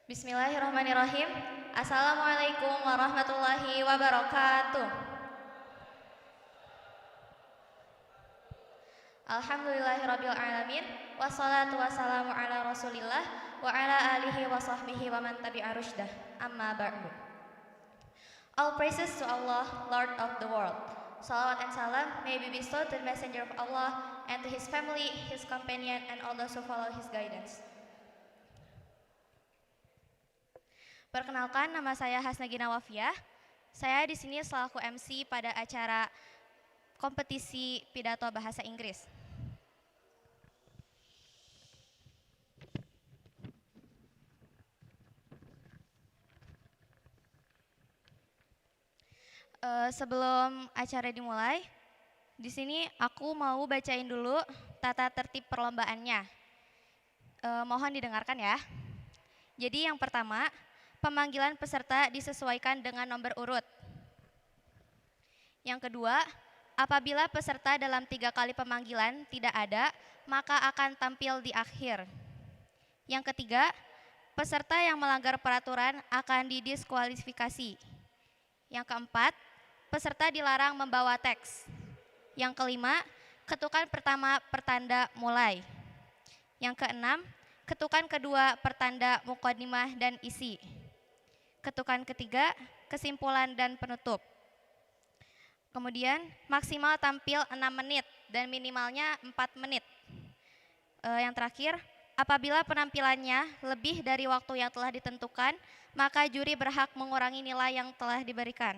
Bismillahirrahmanirrahim. Assalamualaikum warahmatullahi wabarakatuh. Alhamdulillahirabbil alamin. Wassalatu wassalamu ala Rasulillah wa ala alihi wa sahbihi wa man tabi'a rusydah. Amma ba'du. All praises to Allah, Lord of the world. Salawat and salam may be bestowed to the Messenger of Allah and to his family, his companion, and all those who follow his guidance. Perkenalkan, nama saya Hasna Gina Wafiah. Saya di sini selaku MC pada acara kompetisi pidato bahasa Inggris. Sebelum acara dimulai, di sini aku mau bacain dulu tata tertib perlombaannya. Mohon didengarkan ya. Jadi yang pertama, pemanggilan peserta disesuaikan dengan nomor urut. Yang kedua, apabila peserta dalam 3 kali pemanggilan tidak ada, maka akan tampil di akhir. Yang ketiga, peserta yang melanggar peraturan akan didiskualifikasi. Yang keempat, peserta dilarang membawa teks. Yang kelima, ketukan pertama pertanda mulai. Yang keenam, ketukan kedua pertanda muqaddimah dan isi. Ketukan ketiga, kesimpulan dan penutup. Kemudian maksimal tampil 6 menit dan minimalnya 4 menit. Yang terakhir, apabila penampilannya lebih dari waktu yang telah ditentukan, maka juri berhak mengurangi nilai yang telah diberikan.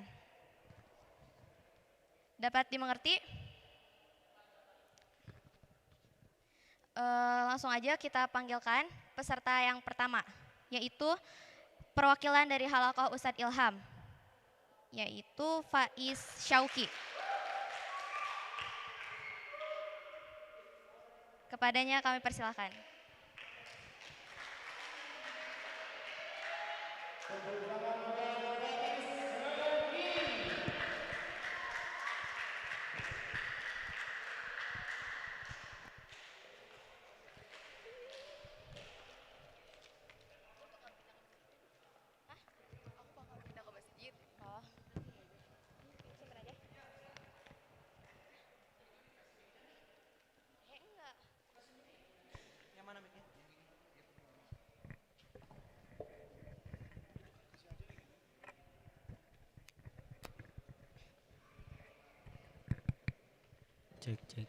Dapat dimengerti? Langsung aja kita panggilkan peserta yang pertama, yaitu perwakilan dari Halaqah Ustadz Ilham, yaitu Faiz Syauqi. Kepadanya kami persilahkan. Cek.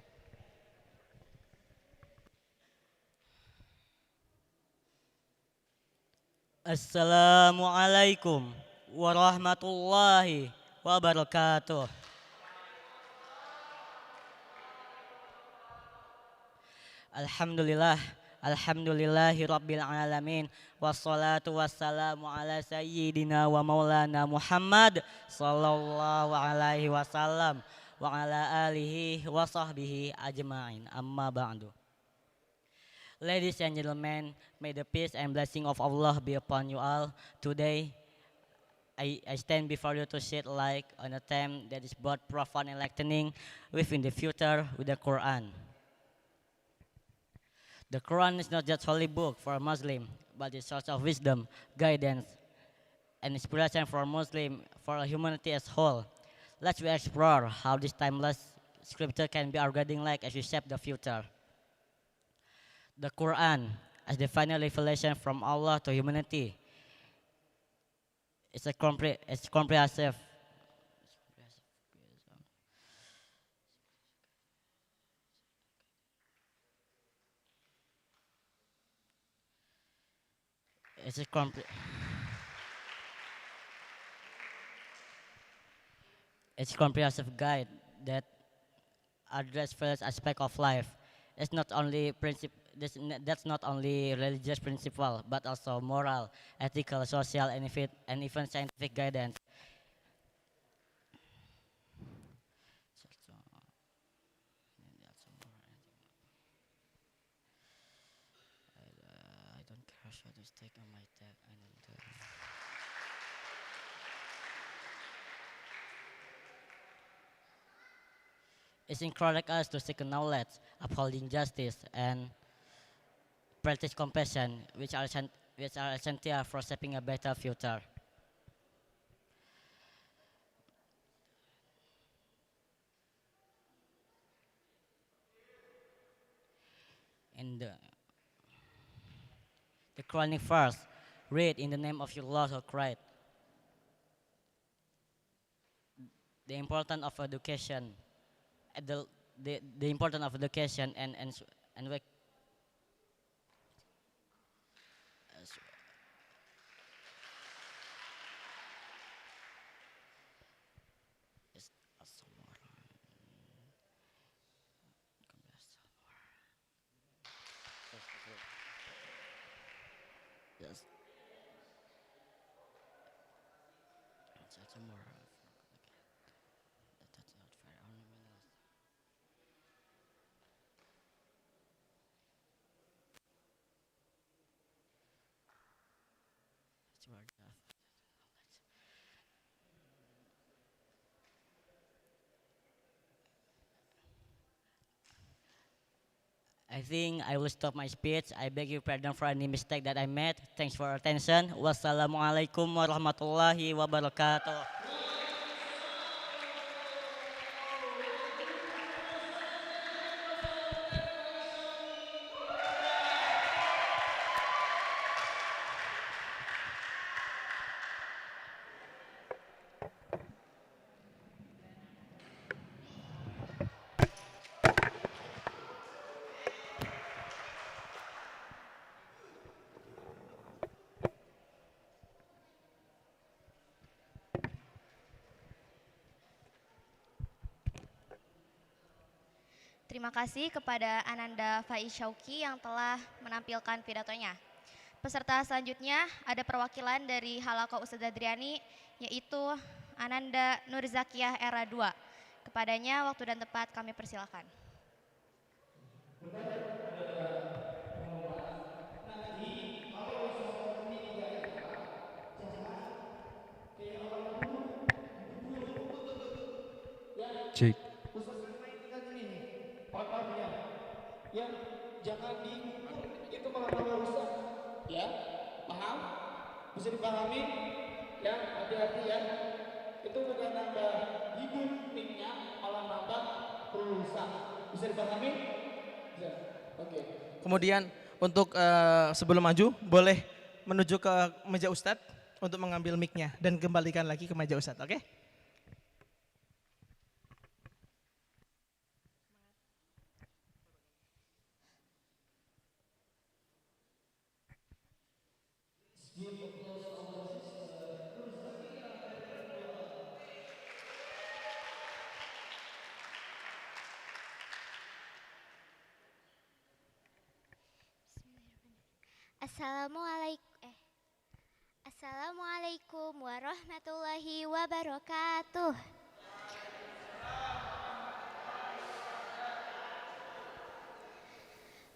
Assalamualaikum warahmatullahi wabarakatuh. Alhamdulillahi rabbil alamin. Wassalatu wassalamu ala sayyidina wa maulana Muhammad sallallahu alaihi wasallam wa ala alihi wa sahbihi ajma'in. Amma ba'du. Ladies and gentlemen, may the peace and blessing of Allah be upon you all. Today, I stand before you to shed light on a theme that is both profound and enlightening within the future with the Quran. The Quran is not just holy book for a Muslim, but a source of wisdom, guidance, and inspiration for Muslim, for humanity as whole. Let's explore how this timeless scripture can be our guiding light as we shape the future. The Quran, as the final revelation from Allah to humanity, is comprehensive. It's a comprehensive guide that address various aspects of life. It's not only that's not only religious principle, but also moral, ethical, social, and even scientific guidance. I don't care how to stick on my tag. It's encouraging us to seek knowledge, upholding justice, and practice compassion, which are which are essential for shaping a better future. In the Quranic verse, read in the name of your Lord who cried. The importance of education, the importance of education and work. Yes, yes. I think I will stop my speech. I beg you pardon for any mistake that I made. Thanks for your attention. Wassalamualaikum warahmatullahi wabarakatuh. Terima kasih kepada Ananda Faiz Syauqi yang telah menampilkan pidatonya. Peserta selanjutnya ada perwakilan dari Halaqah Ustadzah Driani, yaitu Ananda Nurzakiyah era 2. Kepadanya waktu dan tempat kami persilakan. Cek. Ya, jangan diukur itu malah rusak. Ya, paham? Bisa dipahami? Ya, hati-hati ya. Itu bukan nambah hidup timnya, malah nambah rusak. Bisa dipahami? Bisa. Oke. Kemudian untuk sebelum maju boleh menuju ke meja Ustadz untuk mengambil mic-nya dan kembalikan lagi ke meja Ustadz, oke? Assalamualaikum warahmatullahi wabarakatuh.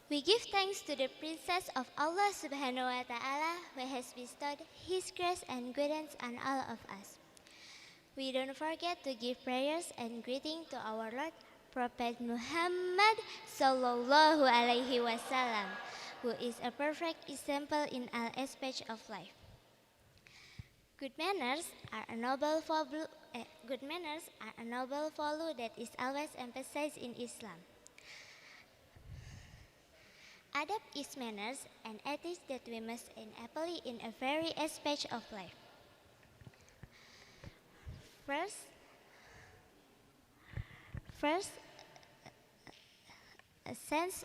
We give thanks to the Princess of Allah Subhanahu wa Ta'ala who has bestowed His grace and guidance on all of us. We don't forget to give prayers and greeting to our Lord Prophet Muhammad Sallallahu Alaihi Wasallam, who is a perfect example in all aspects of life. Good manners are a noble value that is always emphasized in Islam. Adab is manners and ethics that we must enable in every aspect of life. First, a sense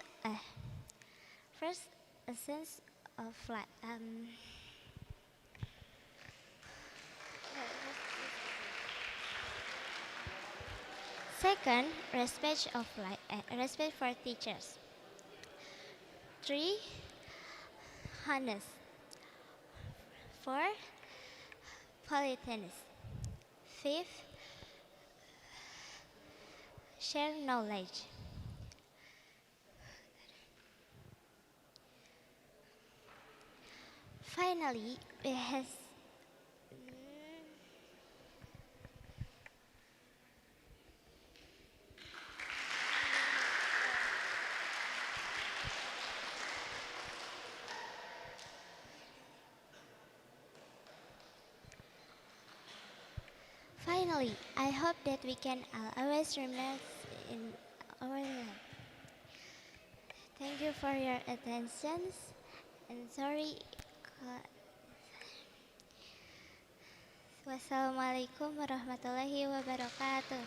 of life. Second, respect for teachers. 3, honest. 4, politeness. 5, share knowledge. Finally, we have finally, I hope that we can always remain in our life. Thank you for your attention and sorry. Wassalamualaikum warahmatullahi wabarakatuh.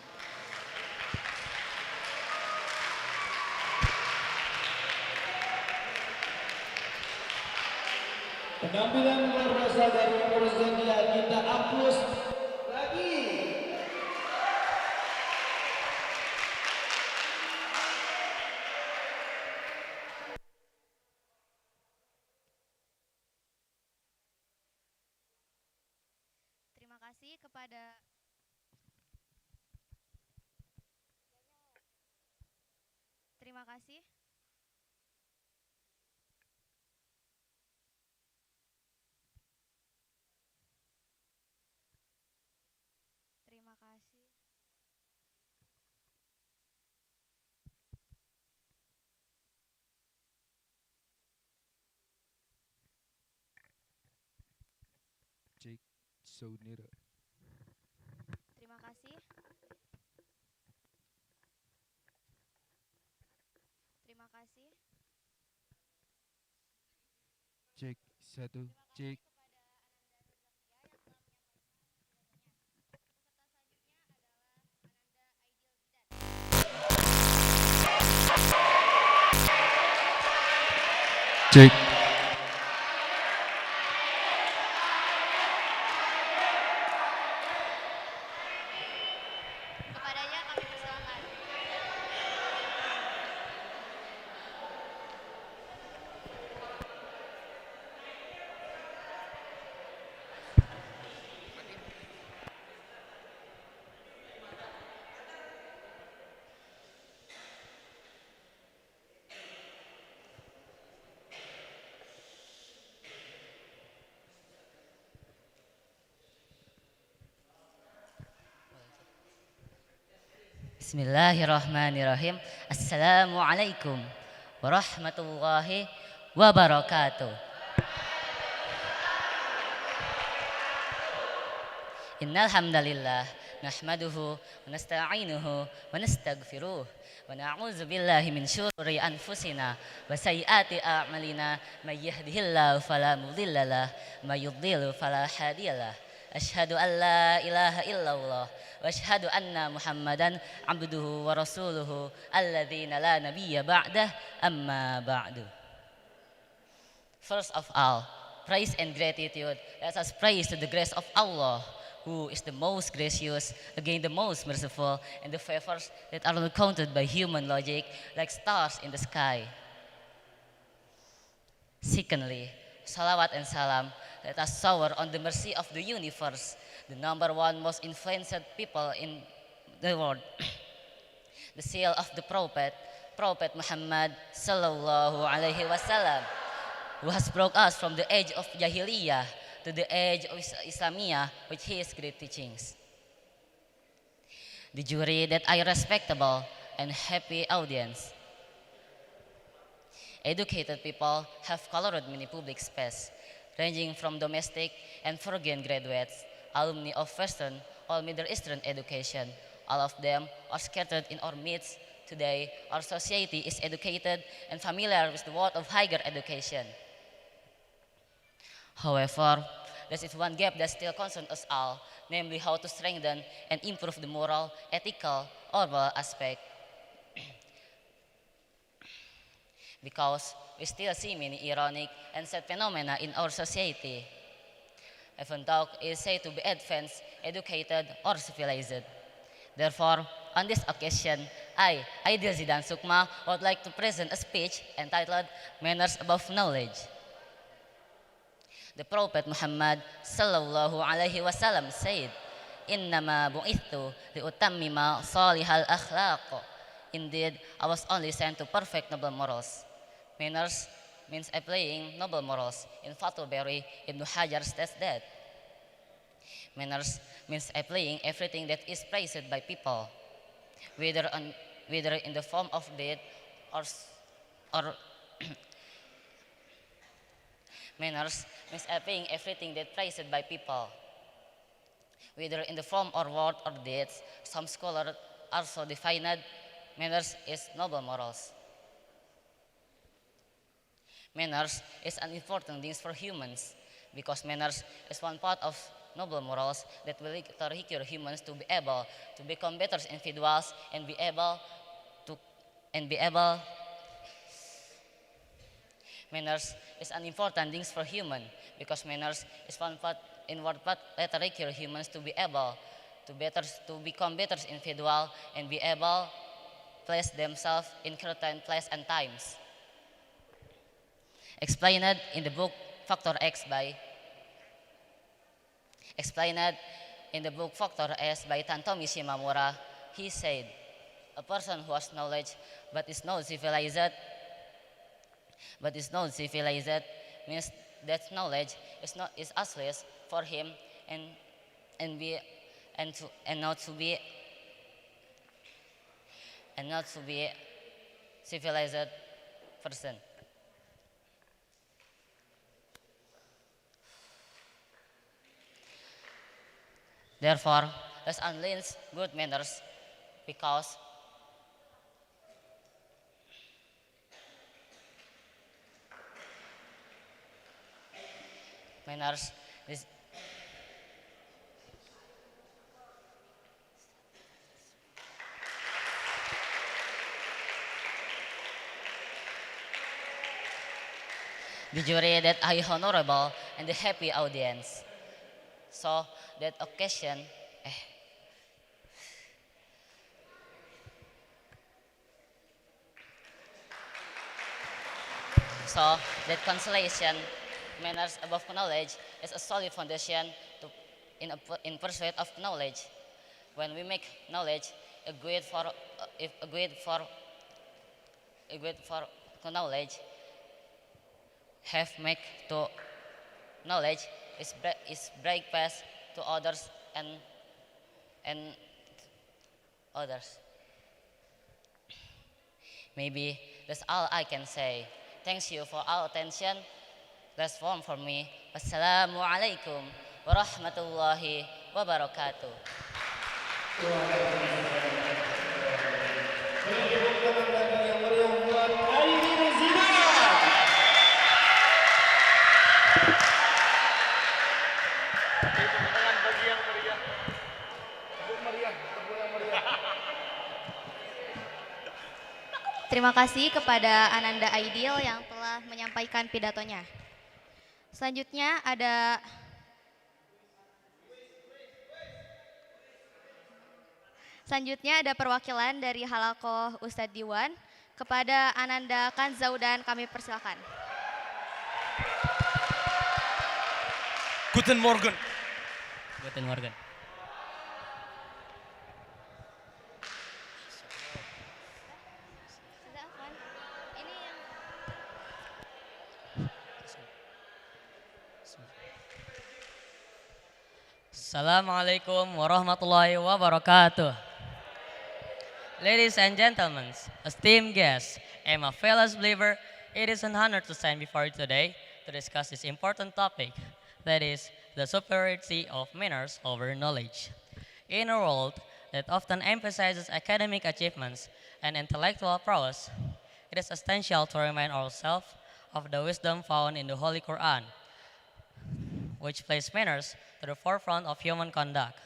Penampilan luar biasa dari pengurus Zandia, kita hapus lagi. Terima kasih kepada Terima kasih. Terima kasih. Jake Sonira. Terima kasih. Terima kasih. Jake satu. Jake. Jake. Kepadanya kami persilakan. Bismillahirrahmanirrahim. Assalamualaikum warahmatullahi wabarakatuh. Innal hamdalillah nahmaduhu wa nasta'inuhu wa nastaghfiruh wa na'udzu billahi min syururi anfusina wa sayyiati a'malina may yahdihillahu fala mudhillalah may yudhlil fala hadiyalah. Asyhadu an la ilaha illallah wa asyhadu anna Muhammadan abduhu wa rasuluhu alladzina la nabiyya ba'dah amma ba'du. First of all, praise and gratitude. Let us praise to the grace of Allah, who is the most gracious, again the most merciful, and the favors that are not counted by human logic like stars in the sky. Secondly, salawat and salam, let us shower on the mercy of the universe, the number one most influenced people in the world, the seal of the Prophet Muhammad sallallahu alaihi wasallam, who has brought us from the age of Jahiliyah to the age of Islamiyah with his great teachings. The jury that I respectable and happy audience. Educated people have colored many public space, ranging from domestic and foreign graduates, alumni of Western or Middle Eastern education. All of them are scattered in our midst. Today, our society is educated and familiar with the word of higher education. However, there is one gap that still concerns us all, namely how to strengthen and improve the moral, ethical, or moral aspect. Because we still see many ironic and sad phenomena in our society. Even though it is said to be advanced, educated, or civilized. Therefore, on this occasion, I, Aidil Zidan Sukma, would like to present a speech entitled Manners Above Knowledge. The Prophet Muhammad sallallahu alaihi wasallam said, "Innama bu'ithu liutammima salihal akhlaq." Indeed, I was only sent to perfect noble morals. Manners means applying noble morals. In Fathul Bari, Ibn Hajar states that manners means applying everything that is praised by people, whether in the form of deed or manners means applying everything that praised by people, whether in the form or word or deeds. Some scholars also defined manners as noble morals. Manners is an important thing for humans because manners is one part of noble morals that will require humans to be able to become better individuals and be able to and be able manners is an important thing for human because manners is one part in one part that require humans to be able to become better individual and be able place themselves in certain place and times. Explained in the book Factor X by explained in the book Factor S by Tantomi Shimamura, he said, a person who has knowledge but is not civilized means that knowledge is useless for him and be and not to be civilized person. Therefore, let's unlearn good manners because manners is the jury that I honorable and the happy audience. So that occasion, so that consolation, manners above knowledge is a solid foundation to, in pursuit of knowledge. When we make knowledge a great for knowledge, have make to knowledge is break path to others and others. Maybe that's all I can say. Thanks you for all attention. That's form for me. Wassalamualaikum warahmatullahi wabarakatuh. Terima kasih kepada Ananda Aidil yang telah menyampaikan pidatonya. Selanjutnya ada perwakilan dari Halakoh Ustadz Diwan kepada Ananda Kanzaudan, kami persilakan. Guten Morgen. Guten Morgen. Assalamualaikum warahmatullahi wabarakatuh. Ladies and gentlemen, esteemed guests, and my fellow believer, it is an honor to stand before you today to discuss this important topic, that is, the superiority of manners over knowledge. In a world that often emphasizes academic achievements and intellectual prowess, it is essential to remind ourselves of the wisdom found in the Holy Quran, which place manners to the forefront of human conduct.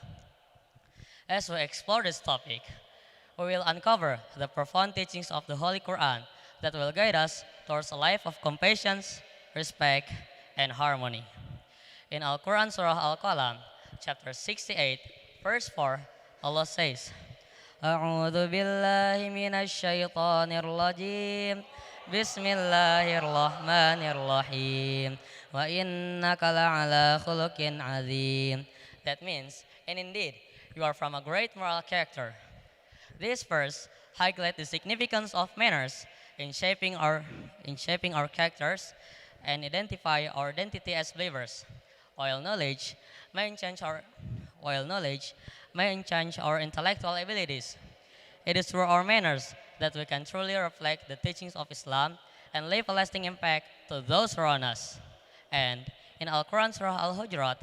As we explore this topic, we will uncover the profound teachings of the Holy Quran that will guide us towards a life of compassion, respect, and harmony. In Al-Quran Surah Al-Qalam, chapter 68, verse 4, Allah says, A'udhu billahi minash shaytanir rajim. Bismillahirrahmanirrahim. Wa innaka la'ala khuluqin azim. That means, and indeed, you are from a great moral character. This verse highlights the significance of manners in shaping our characters and identify our identity as believers. While knowledge may enhance our intellectual abilities, it is through our manners that we can truly reflect the teachings of Islam and leave a lasting impact to those around us. And in Al-Quran Surah Al-Hujurat,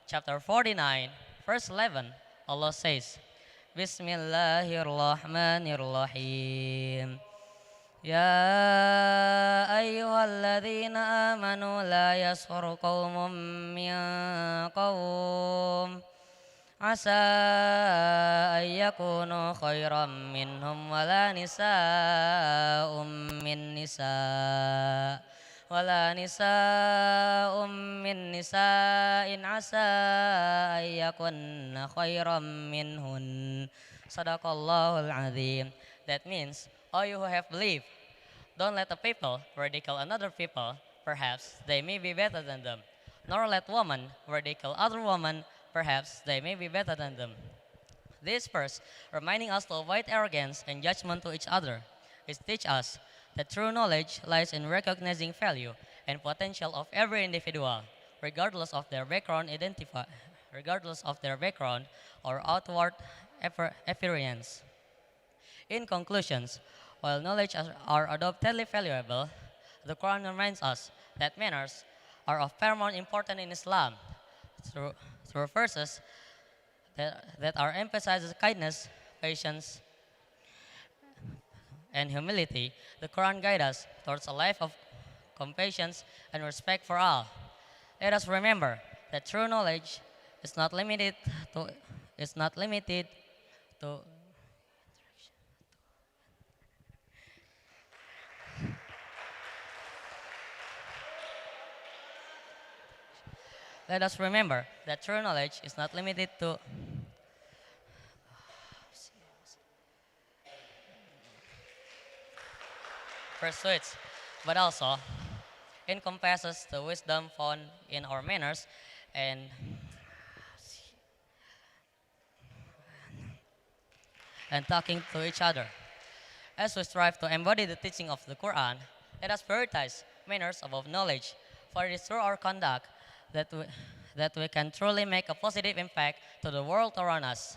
chapter 49, verse 11, Allah says, Bismillahirrahmanirrahim. Ya ayyuhalladzina amanu la yaskhur qaumun min qaum asa ayyakunu khairan minhum wala nisa'um min nisa' wala nisa'um min nisa'in asa ayyakunna khairan minhun. Sadaqallahul azim. That means, all you who have believed, don't let the people ridicule another people, perhaps they may be better than them. Nor let women ridicule other women, perhaps they may be better than them. This verse, reminding us to avoid arrogance and judgment to each other, is teach us that true knowledge lies in recognizing value and potential of every individual, regardless of their background or outward appearance. In conclusions, while knowledge are undoubtedly valuable, the Quran reminds us that manners are of paramount importance in Islam. Through verses that are emphasizes kindness, patience, and humility, the Quran guides us towards a life of compassion and respect for all. Let us remember that true knowledge is not limited to Let us remember that true knowledge is not limited to pursuits, but also encompasses the wisdom found in our manners and talking to each other. As we strive to embody the teaching of the Quran, let us prioritize manners above knowledge, for it is through our conduct that we can truly make a positive impact to the world around us.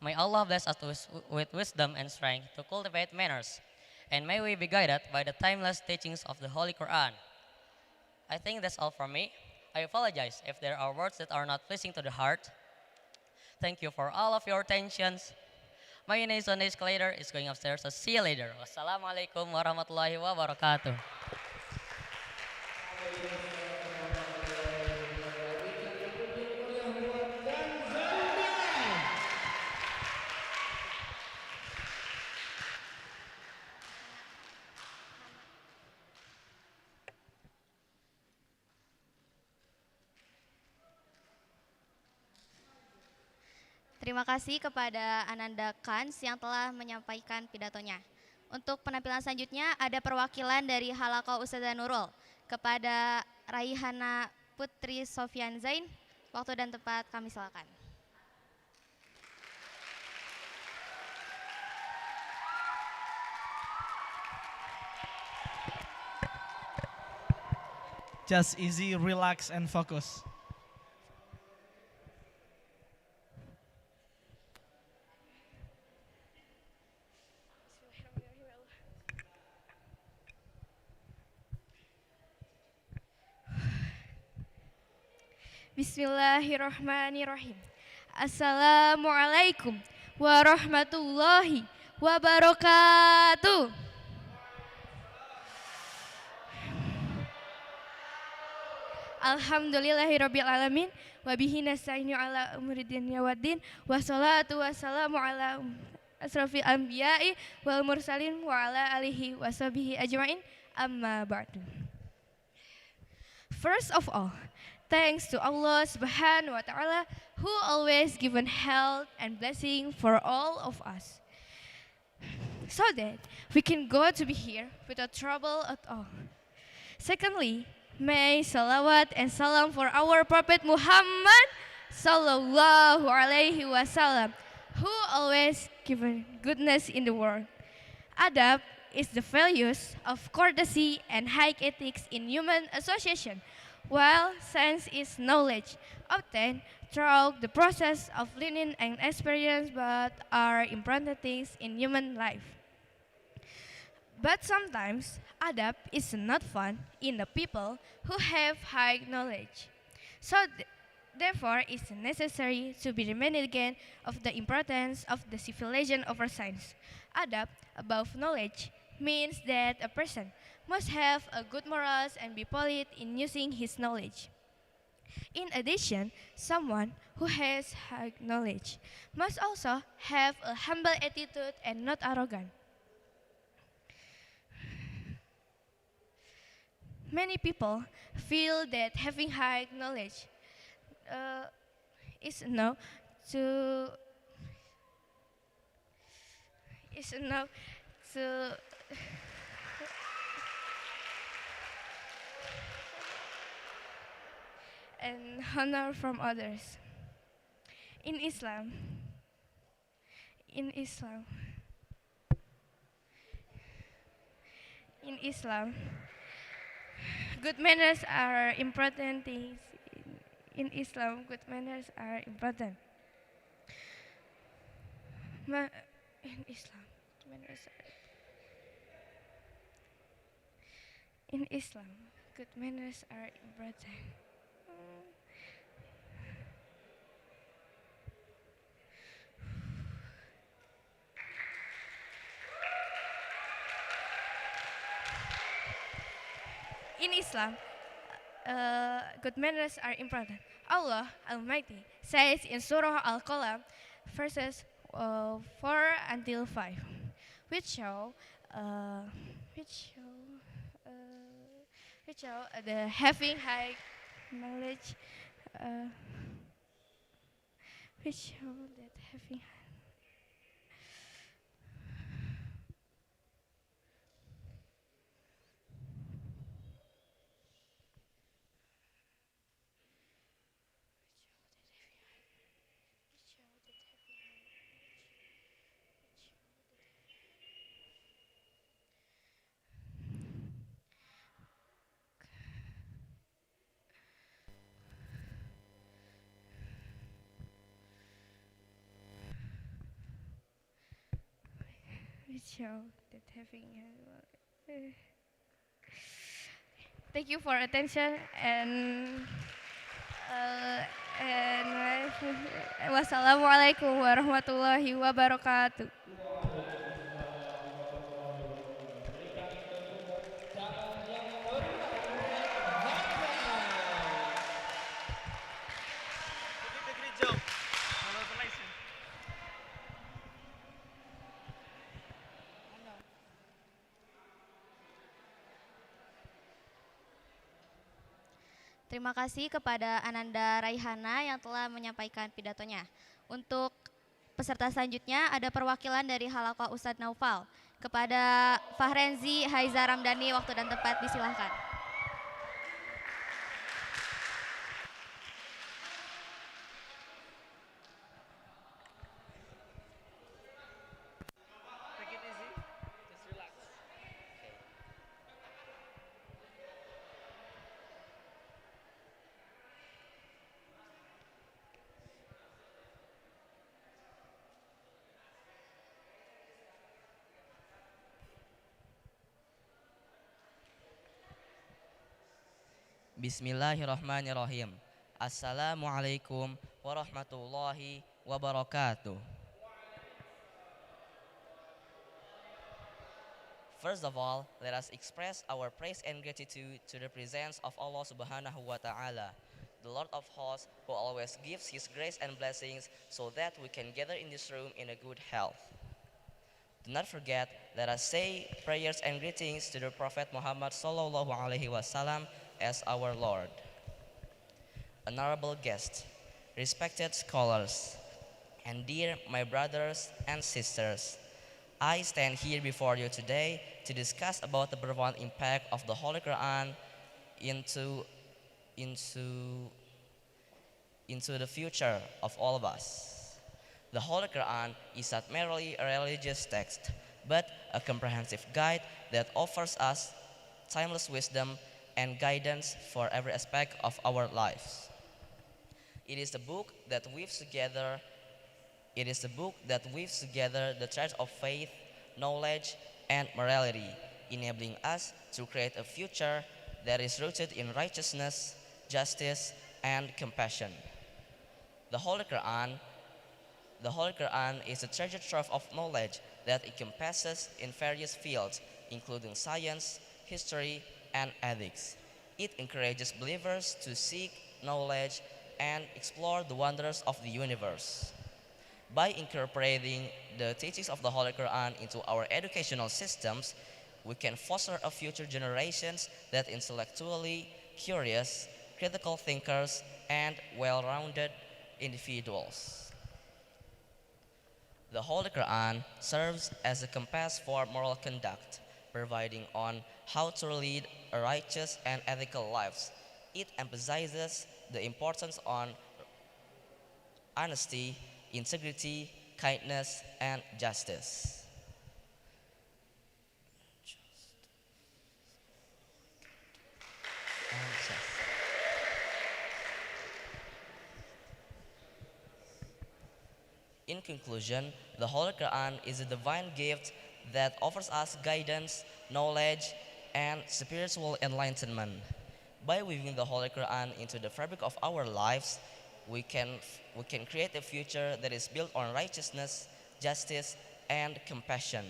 May Allah bless us with wisdom and strength to cultivate manners, and may we be guided by the timeless teachings of the Holy Quran. I think that's all from me. I apologize if there are words that are not pleasing to the heart. Thank you for all of your attentions. My United Sunday escalator is going upstairs, so see you later. Wassalamualaikum warahmatullahi wabarakatuh. Terima kasih kepada Ananda Kans yang telah menyampaikan pidatonya. Untuk penampilan selanjutnya ada perwakilan dari Halaqah Ustazah Nurul kepada Raihana Putri Sofyan Zain. Waktu dan tempat kami silakan. Just easy, relax, and focus. Bismillahirrahmanirrahim. Assalamualaikum warahmatullahi wabarakatuh. Alhamdulillahirabbil alamin wa bihi nasta'inu ala umuri dunya waddin wassalatu wassalamu ala asrafil anbiya'i wal mursalin wa ala alihi washabihi ajmain amma ba'du. First of all, thanks to Allah Subhanahu wa Ta'ala who always given health and blessing for all of us, so that we can go to be here without trouble at all. Secondly, may salawat and salam for our Prophet Muhammad sallallahu alaihi wasallam, who always given goodness in the world. Adab is the values of courtesy and high ethics in human association, while science is knowledge, obtained through the process of learning and experience, but are implanted things in human life. But sometimes, adab is not found in the people who have high knowledge. Therefore, it's necessary to be reminded again of the importance of the civilization over science. Adab, above knowledge, means that a person must have a good morals and be polite in using his knowledge. In addition, someone who has high knowledge must also have a humble attitude and not arrogant. Many people feel that having high knowledge uh, is enough to is enough to and honor from others. In Islam, in Islam, in Islam, good manners are important things. In Islam, good manners are important. In Islam, good manners are in Islam, good manners are important. In Islam, good manners are important. Allah Almighty says in Surah Al-Qalam, verses 4 until 5, which show, uh, which show, which show the having high knowledge, uh, which show that having which show that having thank you for attention uh, and wassalamualaikum warahmatullahi wabarakatuh. Terima kasih kepada Ananda Raihana yang telah menyampaikan pidatonya. Untuk peserta selanjutnya ada perwakilan dari Halaqah Ustadz Naufal. Kepada Fahrenzi Haiza Ramdhani, waktu dan tempat disilahkan. Bismillahirrahmanirrahim. Assalamualaikum warahmatullahi wabarakatuh. First of all, let us express our praise and gratitude to the presence of Allah Subhanahu wa Ta'ala, the Lord of hosts, who always gives His grace and blessings so that we can gather in this room in a good health. Do not forget, let us say prayers and greetings to the Prophet Muhammad Sallallahu Alaihi Wasallam as our Lord. Honorable guests, respected scholars, and dear my brothers and sisters, I stand here before you today to discuss about the profound impact of the Holy Quran into the future of all of us. The Holy Quran is not merely a religious text, but a comprehensive guide that offers us timeless wisdom and guidance for every aspect of our lives. It is the book that weaves together the threads of faith, knowledge, and morality, enabling us to create a future that is rooted in righteousness, justice, and compassion. The Holy Quran The Holy Quran is a treasure trove of knowledge that encompasses in various fields, including science, history, and ethics. It encourages believers to seek knowledge and explore the wonders of the universe. By incorporating the teachings of the Holy Quran into our educational systems, we can foster a future generations that intellectually curious, critical thinkers, and well-rounded individuals. The Holy Quran serves as a compass for moral conduct, providing on how to lead a righteous and ethical lives. It emphasizes the importance on honesty, integrity, kindness, and justice. In conclusion, the Holy Quran is a divine gift that offers us guidance, knowledge, and spiritual enlightenment. By weaving the Holy Quran into the fabric of our lives, we can create a future that is built on righteousness, justice, and compassion.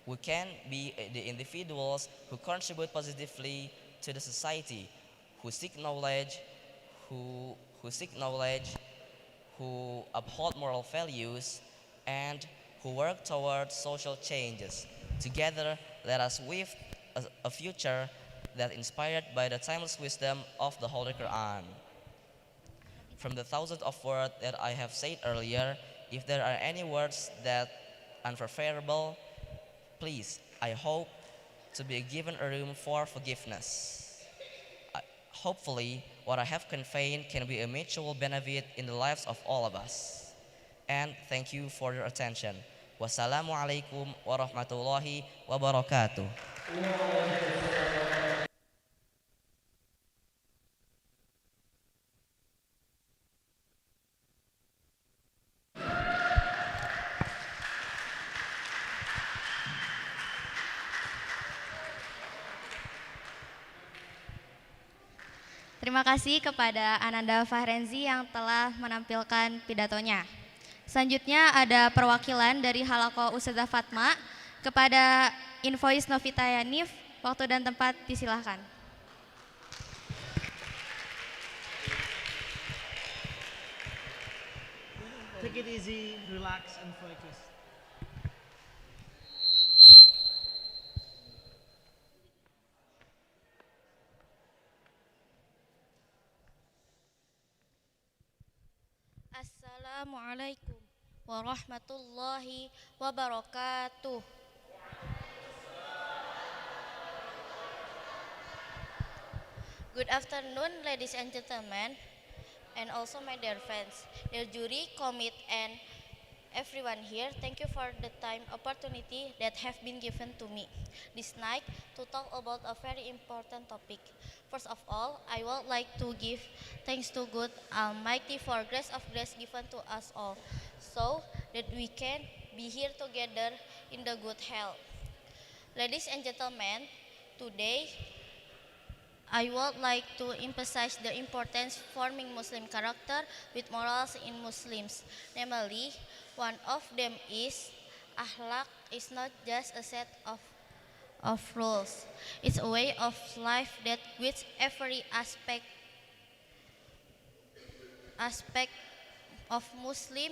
We can be the individuals who contribute positively to the society, who seek knowledge, who seek knowledge, who uphold moral values, and who work toward social changes. Together, let us weave a future that inspired by the timeless wisdom of the Holy Quran. From the thousands of words that I have said earlier, if there are any words that unfavorable, please, I hope to be given a room for forgiveness. Hopefully, what I have conveyed can be a mutual benefit in the lives of all of us. And thank you for your attention. Wassalamualaikum warahmatullahi wabarakatuh. Terima kasih kepada Ananda Fahrenzi yang telah menampilkan pidatonya. Selanjutnya ada perwakilan dari Halaqah Ustazah Fatma kepada Invoice Novita Yanif. Waktu dan tempat disilahkan. Take it easy, relax, and focus. Assalamualaikum warahmatullahi wabarakatuh. Good afternoon, ladies and gentlemen, and also my dear friends, dear jury, commit, and everyone here. Thank you for the time opportunity that have been given to me this night to talk about a very important topic. First of all, I would like to give thanks to God Almighty for grace of grace given to us all, so that we can be here together in the good health. Ladies and gentlemen, today I would like to emphasize the importance forming Muslim character with morals in Muslims. Namely, one of them is akhlak is not just a set of rules. It's a way of life that guides every aspect of Muslim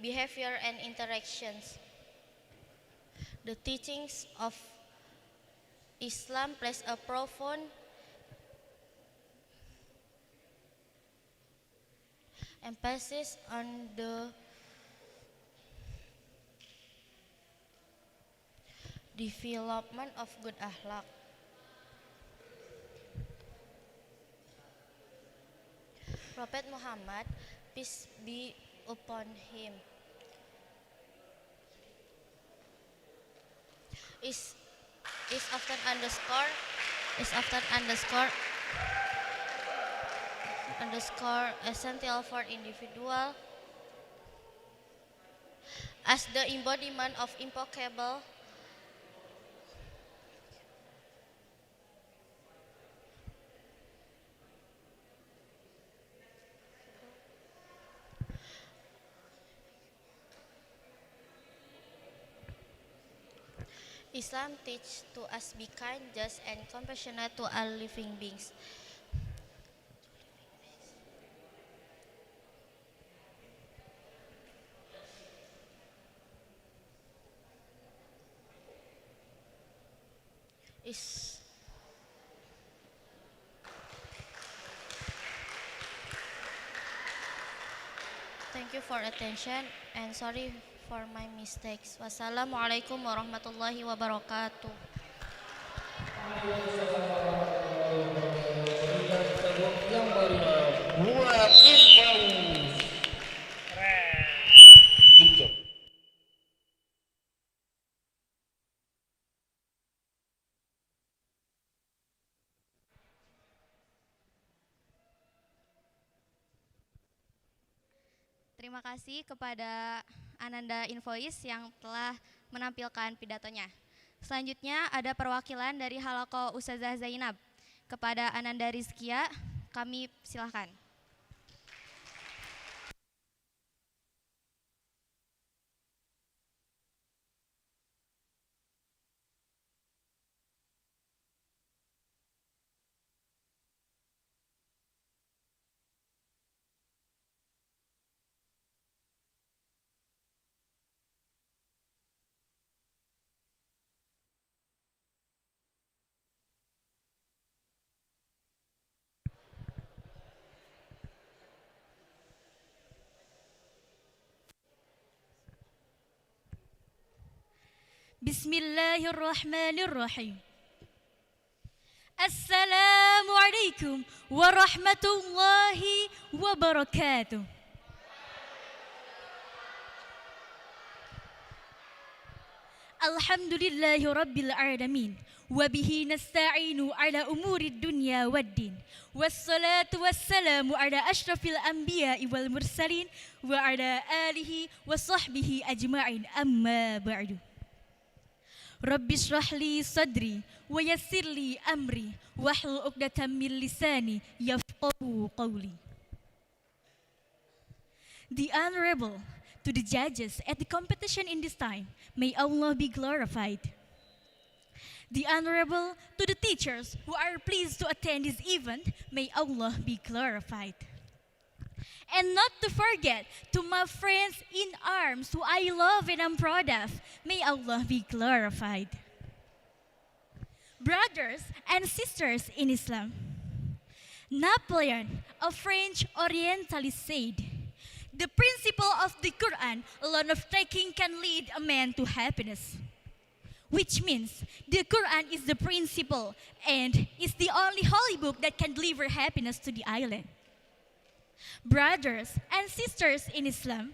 behavior and interactions. The teachings of Islam place a profound emphasis on the development of good akhlak. Prophet Muhammad, peace be upon him, is often underscored underscore essential for individual as the embodiment of impeccable Islam teach to us be kind, just, and compassionate to all living beings. Is Thank you for attention and sorry for my mistakes. Wassalamualaikum warahmatullahi wabarakatuh. Yang meriah buat Irfan. Good job. Terima kasih kepada Ananda Invoice yang telah menampilkan pidatonya. Selanjutnya ada perwakilan dari Halaqah Ustazah Zainab. Kepada Ananda Rizkia, kami silahkan. Bismillahirrahmanirrahim. Assalamualaikum warahmatullahi wabarakatuh. Alhamdulillahi rabbil alamin. Wabihi nasta'inu ala umurid dunya waddin. Wassalatu wassalamu ala ashrafil anbiya'i wal mursalin. Wa ala alihi wa sahbihi ajma'in amma ba'du. Rabbi shrah li sadri wa yassir li amri wahlul 'uqdatam min lisani yafqahu qawli. The Honorable to the judges at the competition in this time, may Allah be glorified. The Honorable to the teachers who are pleased to attend this event, may Allah be glorified. And not to forget to my friends in arms who I love and am proud of, may Allah be glorified. Brothers and sisters in Islam, Napoleon, a French Orientalist, said, "The principle of the Quran alone of taking can lead a man to happiness." Which means the Quran is the principle and is the only holy book that can deliver happiness to the island. Brothers and sisters in Islam,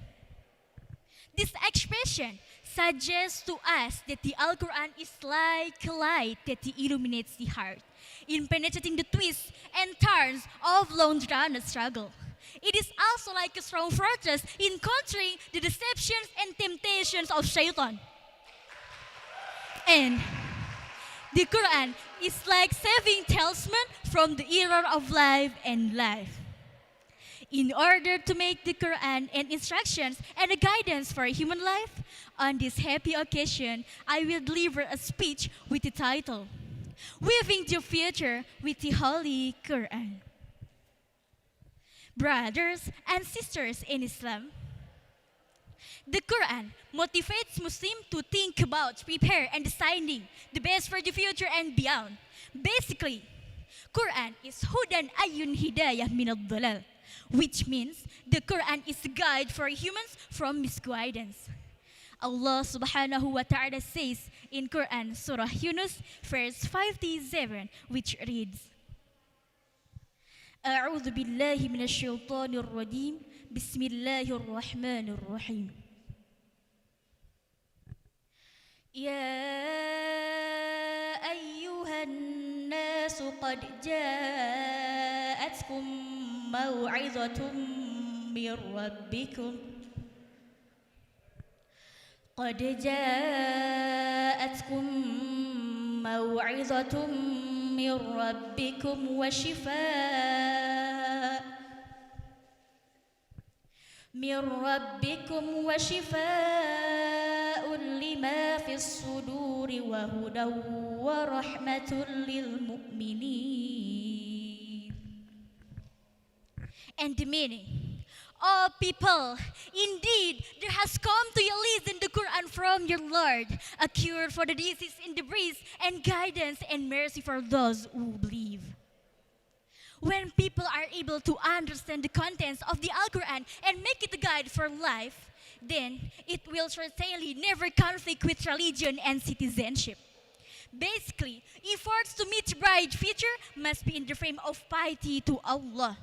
this expression suggests to us that the Al-Quran is like a light that illuminates the heart in penetrating the twists and turns of long-drawn struggle. It is also like a strong fortress in countering the deceptions and temptations of Shaitan. And the Quran is like saving talisman from the error of life and life. In order to make the Quran and instructions and a guidance for human life, on this happy occasion, I will deliver a speech with the title, Weaving the Future with the Holy Quran. Brothers and sisters in Islam, the Quran motivates Muslims to think about, prepare, and deciding the best for the future and beyond. Basically, Quran is hudan ayun hidayah minad dalal, which means the Quran is a guide for humans from misguidance. Allah subhanahu wa ta'ala says in Quran, Surah Yunus, verse 57, which reads, A'udhu billahi minash shaitanir rajim, Bismillahir rahmanir rahim. Ya ayyuhan nasu qad ja'atkum موعظة من ربكم قد جاءتكم موعظة من ربكم وشفاء لما في الصدور وهدى ورحمة للمؤمنين. And the meaning, O people, indeed there has come to you in the Quran from your Lord, a cure for the disease in the breast, and guidance and mercy for those who believe. When people are able to understand the contents of the Al-Quran and make it a guide for life, then it will certainly never conflict with religion and citizenship. Basically, efforts to meet bright future must be in the frame of piety to Allah.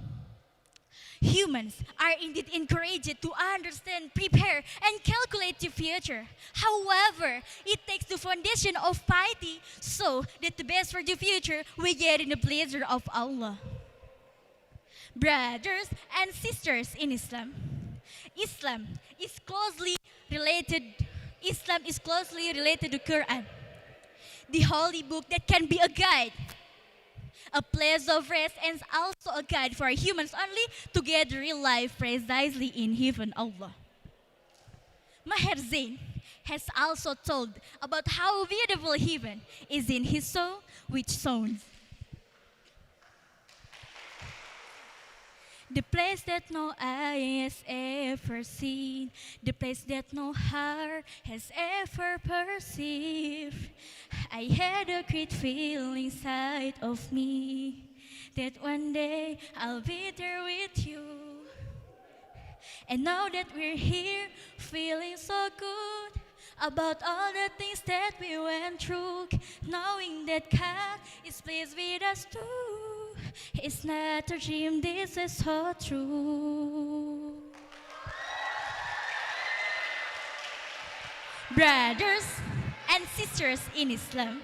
Humans are indeed encouraged to understand, prepare, and calculate the future. However, it takes the foundation of piety so that the best for the future we get in the pleasure of Allah. Brothers and sisters in Islam, Islam is closely related to Quran, the holy book that can be a guide, a place of rest, and also a guide for humans only to get real life precisely in heaven Allah. Maher Zain has also told about how beautiful heaven is in his soul, which sounds: the place that no eye has ever seen, the place that no heart has ever perceived. I had a great feeling inside of me that one day I'll be there with you. And now that we're here, feeling so good about all the things that we went through, knowing that God is pleased with us too. It's not a dream, this is so true. Brothers and sisters in Islam,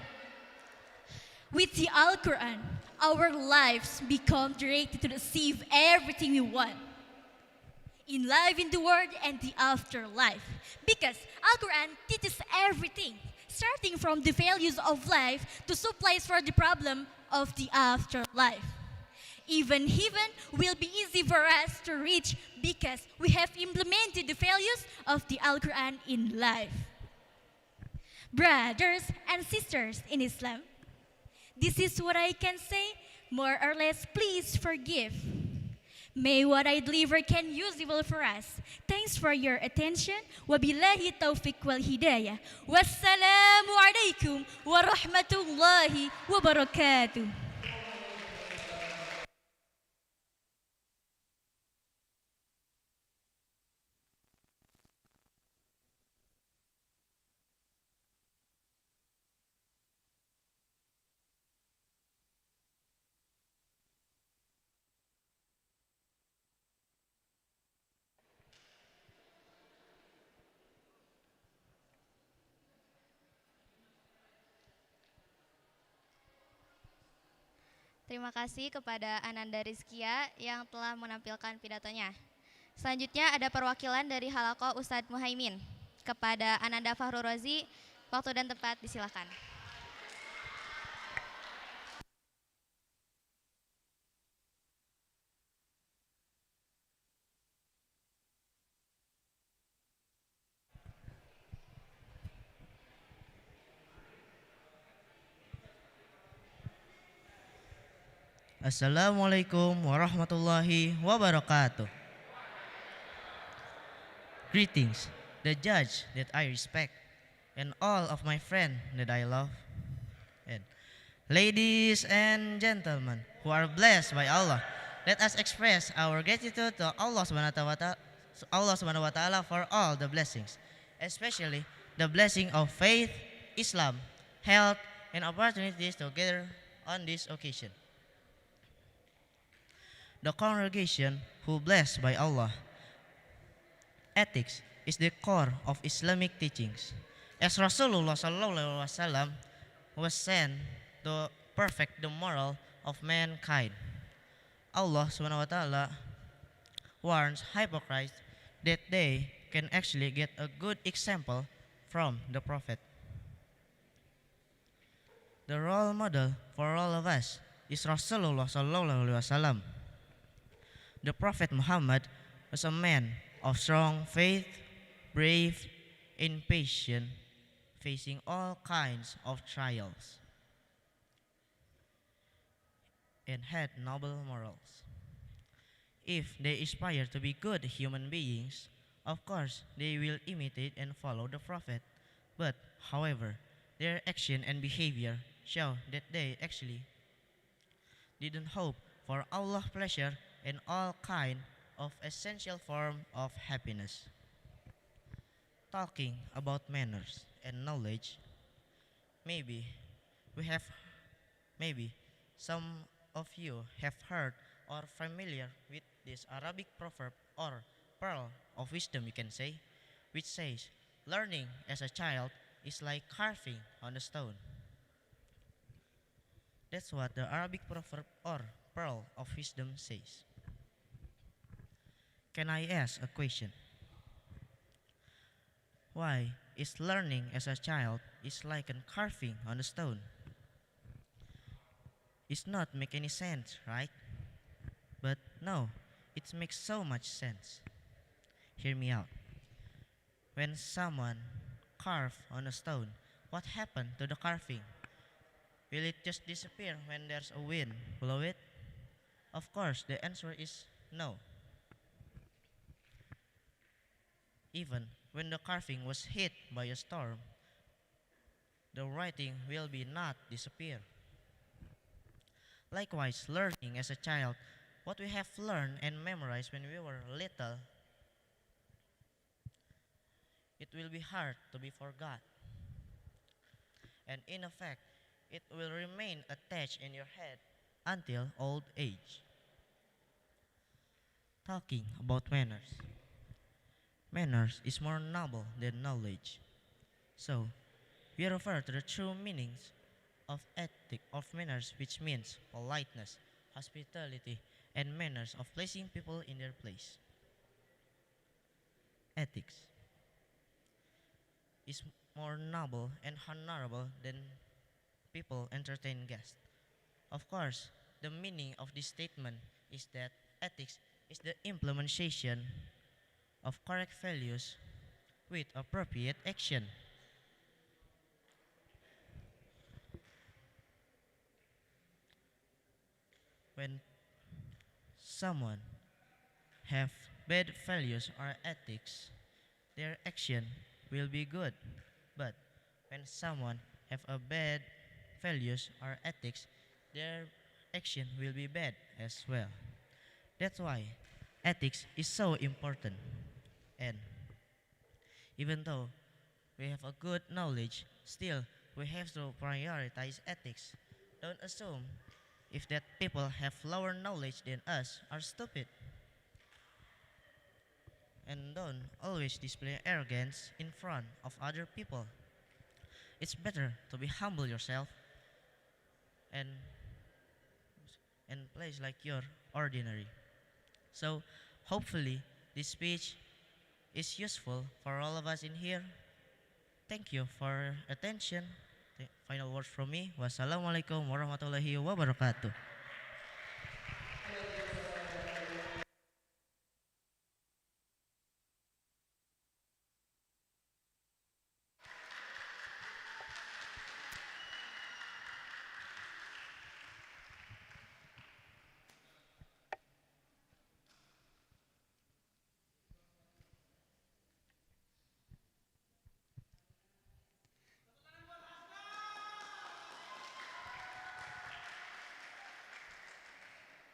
with the Al-Quran, our lives become directed to receive everything we want in life, in the world, and the afterlife. Because Al-Quran teaches everything, starting from the values of life to supplies for the problem of the afterlife. Even heaven will be easy for us to reach because we have implemented the values of the Al-Quran in life. Brothers and sisters in Islam, this is what I can say, more or less. Please forgive. May what I deliver can usable for us. Thanks for your attention. Wabillahi taufiq wal hidayah. Wassalamu alaikum warahmatullahi wabarakatuh. Terima kasih kepada Ananda Rizkia yang telah menampilkan pidatonya. Selanjutnya ada perwakilan dari Halaqah Ustadz Muhaimin. Kepada Ananda Fahru Rozi, waktu dan tempat disilakan. Assalamualaikum warahmatullahi wabarakatuh. Greetings, the judge that I respect, and all of my friends that I love, and ladies and gentlemen who are blessed by Allah. Let us express our gratitude to Allah Subhanahu wa Ta'ala for all the blessings, especially the blessing of faith, Islam, health, and opportunities to gather on this occasion. The congregation who blessed by Allah. Ethics is the core of Islamic teachings. As Rasulullah Sallallahu Alaihi Wasallam was sent to perfect the moral of mankind. Allah Subhanahu wa Ta'ala warns hypocrites that they can actually get a good example from the Prophet. The role model for all of us is Rasulullah Sallallahu Alaihi Wasallam. The Prophet Muhammad was a man of strong faith, brave, and patient, facing all kinds of trials, and had noble morals. If they aspire to be good human beings, of course they will imitate and follow the Prophet. But, however, their action and behavior show that they actually didn't hope for Allah's pleasure and all kind of essential form of happiness. Talking about manners and knowledge, maybe we have maybe some of you have heard or familiar with this Arabic proverb or pearl of wisdom, you can say, which says learning as a child is like carving on a stone. That's what the Arabic proverb or pearl of wisdom says. Can I ask a question? Why is learning as a child is like a carving on a stone? It's not make any sense, right? But no, it makes so much sense. Hear me out. When someone carve on a stone, what happened to the carving? Will it just disappear when there's a wind blow it? Of course, the answer is no. Even when the carving was hit by a storm, the writing will be not disappear. Likewise, learning as a child, what we have learned and memorized when we were little, it will be hard to be forgot. And in effect, it will remain attached in your head until old age. Talking about manners. Manners is more noble than knowledge. So, we refer to the true meanings of ethic of manners, which means politeness, hospitality, and manners of placing people in their place. Ethics is more noble and honorable than people entertain guests. Of course, the meaning of this statement is that ethics is the implementation of correct values with appropriate action. When someone have bad values or ethics, their action will be good. But when someone have a bad values or ethics, their action will be bad as well. That's why ethics is so important. And even though we have a good knowledge, still we have to prioritize ethics. Don't assume if that people have lower knowledge than us are stupid. And don't always display arrogance in front of other people. It's better to be humble yourself and place like you're ordinary. So hopefully this speech is useful for all of us in here. Thank you for attention. Final words from me. Wassalamualaikum warahmatullahi wabarakatuh.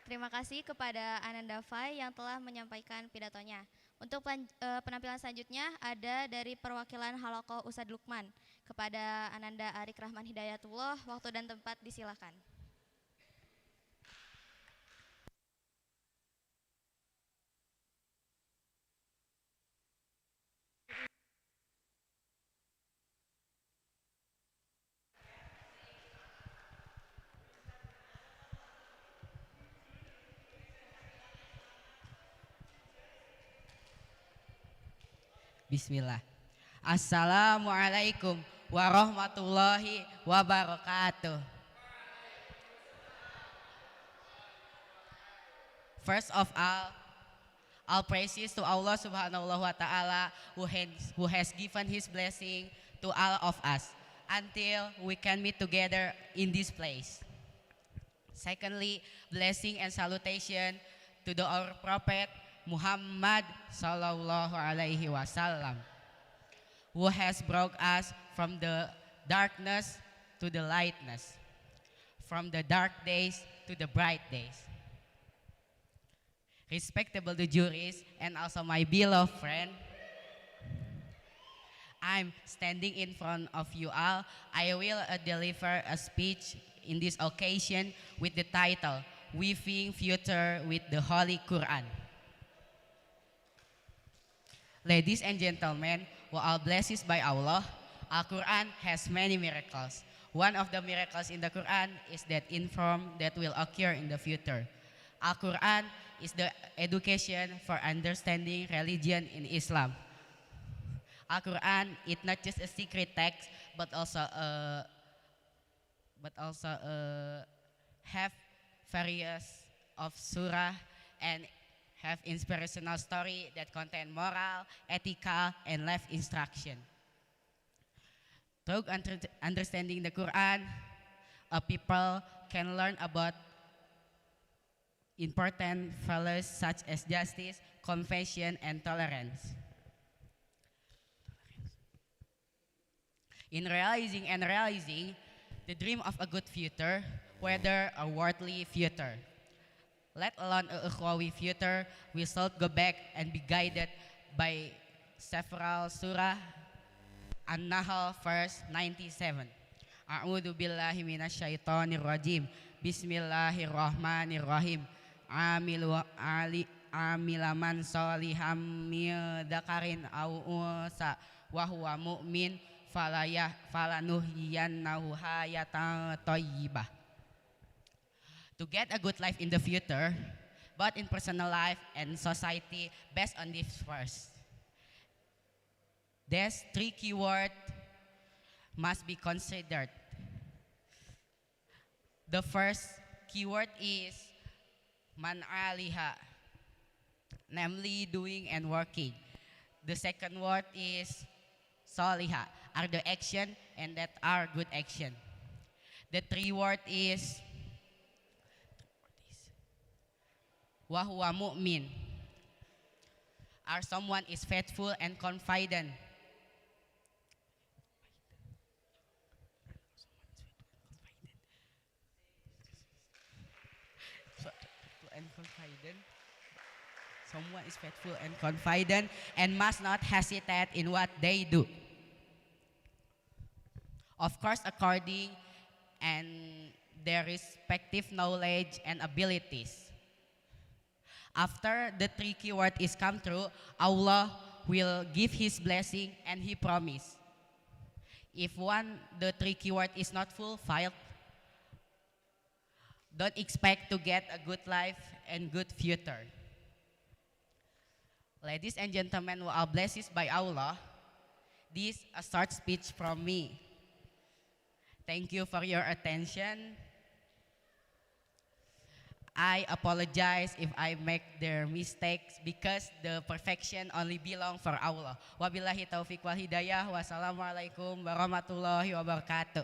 Terima kasih kepada Ananda Fai yang telah menyampaikan pidatonya. Untuk penampilan selanjutnya ada dari perwakilan Halakoh Ustadz Lukman. Kepada Ananda Arik Rahman Hidayatullah, waktu dan tempat disilakan. Bismillah. Assalamualaikum warahmatullahi wabarakatuh. First of all praises to Allah Subhanahu wa Ta'ala who has given His blessing to all of us until we can meet together in this place. Secondly, blessing and salutation to our Prophet Muhammad Sallallahu Alaihi Wasallam, who has brought us from the darkness to the lightness, from the dark days to the bright days. Respectable the juries and also my beloved friend, I'm standing in front of you all. I will deliver a speech in this occasion with the title, Weaving Future with the Holy Quran. Ladies and gentlemen, who are blessed by Allah, Al-Quran has many miracles. One of the miracles in the Quran is that inform that will occur in the future. Al-Quran is the education for understanding religion in Islam. Al-Quran is not just a secret text, but also have various of surah and have inspirational story that contain moral, ethical, and life instruction. Through understanding the Quran, a people can learn about important values such as justice, compassion, and tolerance. In realizing the dream of a good future, whether a worldly future, let alone a ukhrawi future, we should go back and be guided by several surah. An-Nahl verse 97. A'udzu billahi minasyaitonir rajim. Bismillahirrahmanirrahim. Amilaman soliham min dzakarin aw unsa wa huwa mu'min falanuhyiyannahu hayatan thayyibah. To get a good life in the future, but in personal life and society based on this verse. These three keywords must be considered. The first keyword is man aliha, namely doing and working. The second word is soliha, are the action and that are good action. The three word is wa huwa mu'min, are someone is faithful and confident. Someone is faithful and confident and must not hesitate in what they do. Of course, according and their respective knowledge and abilities. After the three keyword is come true, Allah will give His blessing and He promise. If the three keyword is not fulfilled, don't expect to get a good life and good future. Ladies and gentlemen who are blessed by Allah, this is a short speech from me. Thank you for your attention. I apologize if I make their mistakes because the perfection only belong for Allah. Wabillahi taufiq wal hidayah. Wassalamualaikum warahmatullahi wabarakatuh.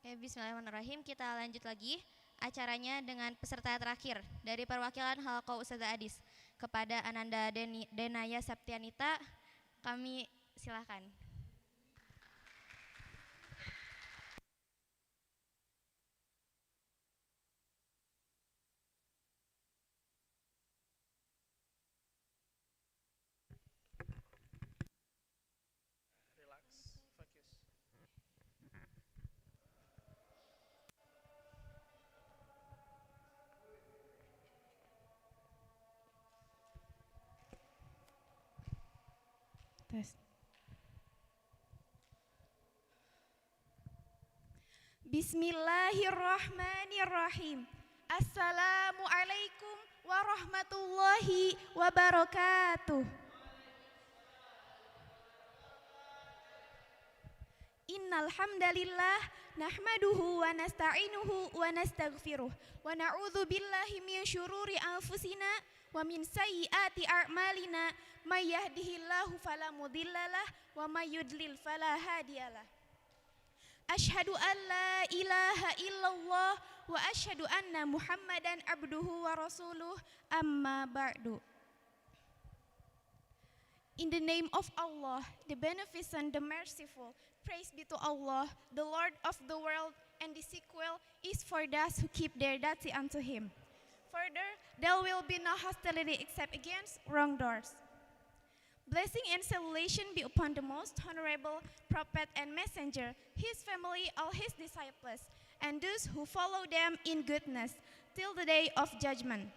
Oke, bismillahirrahmanirrahim. Kita lanjut lagi acaranya dengan peserta terakhir dari perwakilan Halqa Ustazah Adis. Kepada Ananda Denaya Septianita, kami silahkan. Relax, fokus. Tes. Bismillahirrahmanirrahim. Assalamualaikum warahmatullahi wabarakatuh. Innal hamdalillah nahmaduhu wa nasta'inuhu wa nastaghfiruh wa na'udzu billahi min syururi anfusina wa min sayyiati a'malina may yahdihillahu fala mudhillalah wa may yudlil fala hadiyalah. Asyhadu an la ilaha illallah wa asyhadu anna Muhammadan abduhu wa rasuluh, amma ba'du. In the name of Allah, the Beneficent, the Merciful, praise be to Allah, the Lord of the world, and the sequel is for those who keep their duty unto Him. Further, there will be no hostility except against wrongdoers. Blessing and salvation be upon the most honorable prophet and messenger, his family, all his disciples, and those who follow them in goodness till the day of judgment.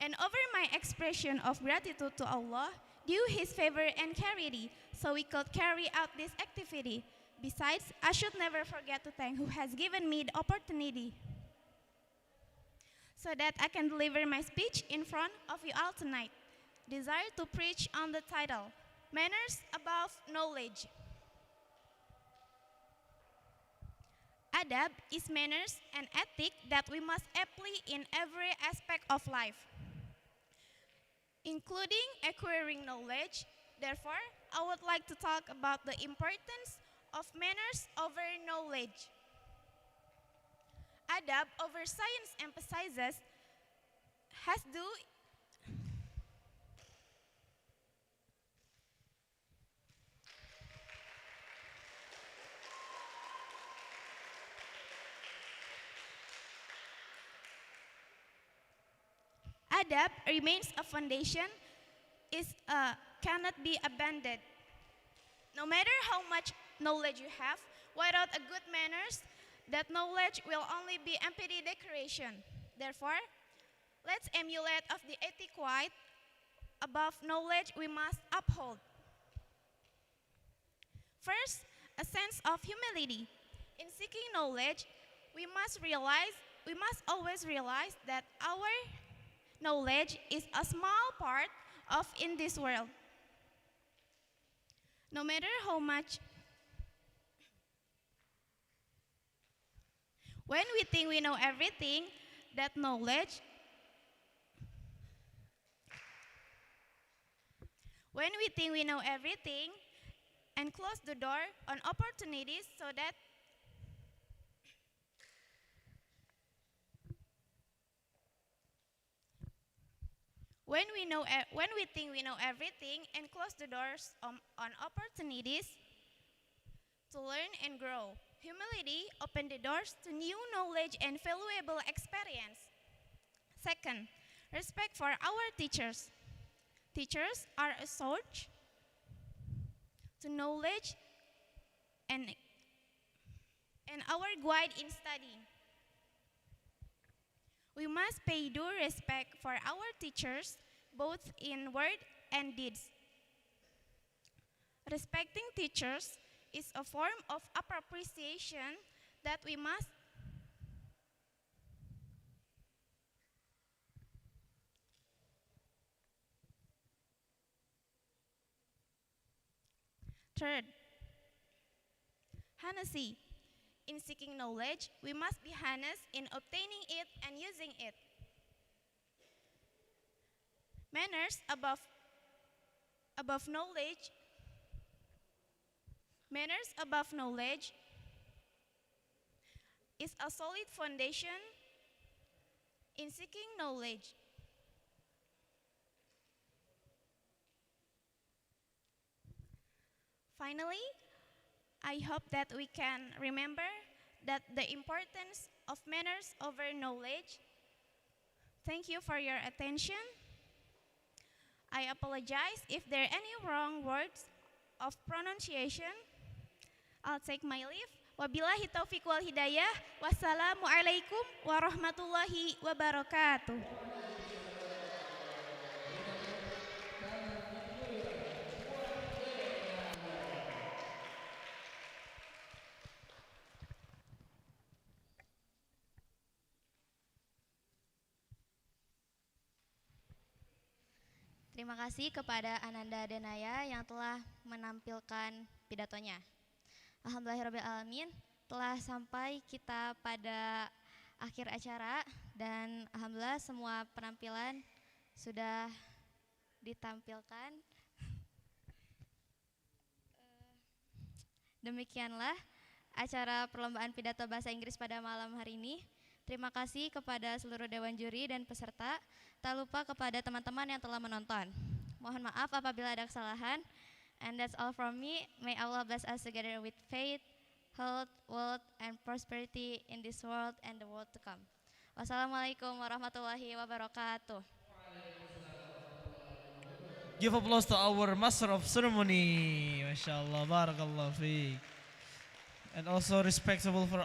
And over my expression of gratitude to Allah, due His favor and charity, so we could carry out this activity. Besides, I should never forget to thank who has given me the opportunity so that I can deliver my speech in front of you all tonight. Desire to preach on the title, Manners Above Knowledge. Adab is manners and ethic that we must apply in every aspect of life, including acquiring knowledge. Therefore, I would like to talk about the importance of manners over knowledge. Adab over science emphasizes has do Adab remains a foundation, cannot be abandoned. No matter how much knowledge you have, without a good manners, that knowledge will only be empty decoration. Therefore, let's emulate of the etiquette above knowledge we must uphold. First, a sense of humility. In seeking knowledge, we must always realize that our knowledge is a small part of in this world. No matter how much, when we think we know everything, that knowledge, when we think we know everything and close the door on opportunities so that when we think we know everything and close the doors on opportunities to learn and grow. Humility opens the doors to new knowledge and valuable experience. Second, respect for our teachers. Teachers are a source to knowledge and our guide in studying. We must pay due respect for our teachers, both in word and deeds. Respecting teachers is a form of appreciation that we must Third, honesty. In seeking knowledge, we must be honest in obtaining it and using it. Manners above knowledge. Manners above knowledge is a solid foundation in seeking knowledge. Finally, I hope that we can remember that the importance of manners over knowledge. Thank you for your attention. I apologize if there are any wrong words of pronunciation. I'll take my leave. Wabillahi taufiq wal hidayah. Wassalamualaikum warahmatullahi wabarakatuh. Terima kasih kepada Ananda Danaya yang telah menampilkan pidatonya. Alhamdulillahirrahmanirrahim, telah sampai kita pada akhir acara dan alhamdulillah semua penampilan sudah ditampilkan. Demikianlah acara perlombaan pidato bahasa Inggris pada malam hari ini. Terima kasih kepada seluruh dewan juri dan peserta. Tak lupa kepada teman-teman yang telah menonton. Mohon maaf apabila ada kesalahan. And that's all from me. May Allah bless us together with faith, health, wealth, and prosperity in this world and the world to come. Wassalamualaikum warahmatullahi wabarakatuh. Give applause to our master of ceremony. Masya Allah, barakallah fiik. And also respectable for